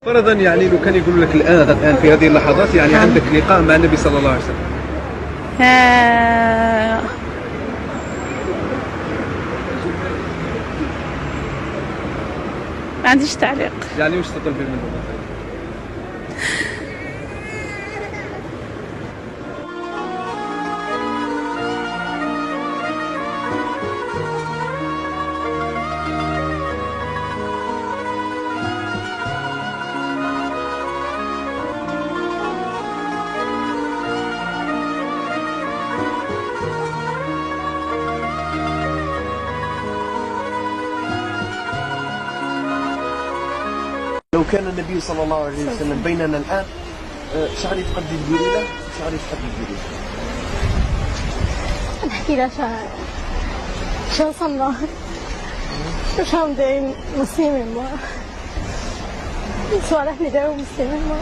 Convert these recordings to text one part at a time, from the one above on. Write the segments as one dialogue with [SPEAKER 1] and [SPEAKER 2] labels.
[SPEAKER 1] فرضا يعني لو كان يقول لك الان في هذه اللحظات يعني عندك لقاء مع النبي صلى الله عليه وسلم.
[SPEAKER 2] ما عنديش تعليق.
[SPEAKER 1] يعني وش تطلبي منه مثلا؟ لو كان النبي صلى الله عليه وسلم بيننا الآن شعري تقدر تقولي له؟ شعري تقدر تقولي له؟
[SPEAKER 3] نحكي له شو صنع شو مدين مسلمين ما سوالف نداو مسلمين ما.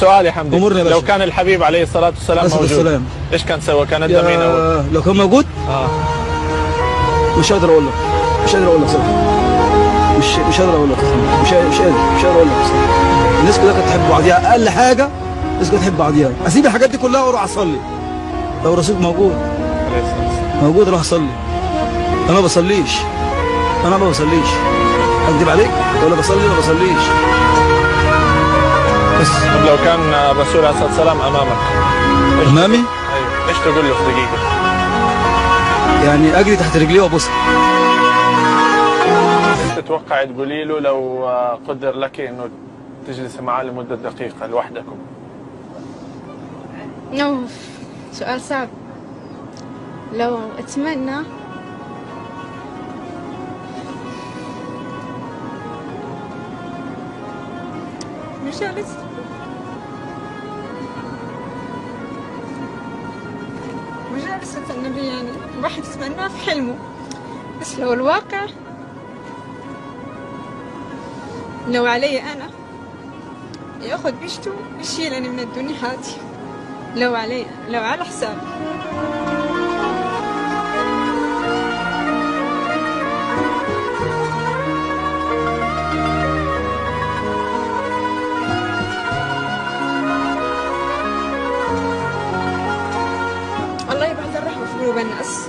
[SPEAKER 4] سؤال يا حمدي، لو كان الحبيب عليه الصلاة والسلام موجود ايش كان سوى؟ كان ادى مين اول؟
[SPEAKER 5] لو كان موجود؟ مش قادر اقول لك، صراحة. مش قادر اقول لك، مش قادر اقول لك صراحة. الناس كلها كانت تحب بعضيها، اقل حاجة الناس كلها تحب بعضيها. اسيب الحاجات دي كلها واروح اصلي. لو الرسول موجود اروح اصلي. انا ما بصليش. اكذب عليك؟ ولا بصلي ما بصليش.
[SPEAKER 4] بس طب لو كان الرسول عليه الصلاة والسلام أمامك
[SPEAKER 5] أمامي؟
[SPEAKER 4] أيوه، إيش تقول له في دقيقة؟
[SPEAKER 5] يعني أجري تحت رجليه وأبوسها.
[SPEAKER 4] إيش تتوقع تقولي له لو قدر لك إنه تجلس معاه لمدة دقيقة لوحدكم؟
[SPEAKER 6] أوف، سؤال صعب. لو أتمنى مجالسة النبي، يعني الواحد يتمناه في حلمه، بس لو الواقع لو علي أنا ياخذ بيشته يشيلني من الدنيا هذه، لو علي، لو على حسابي.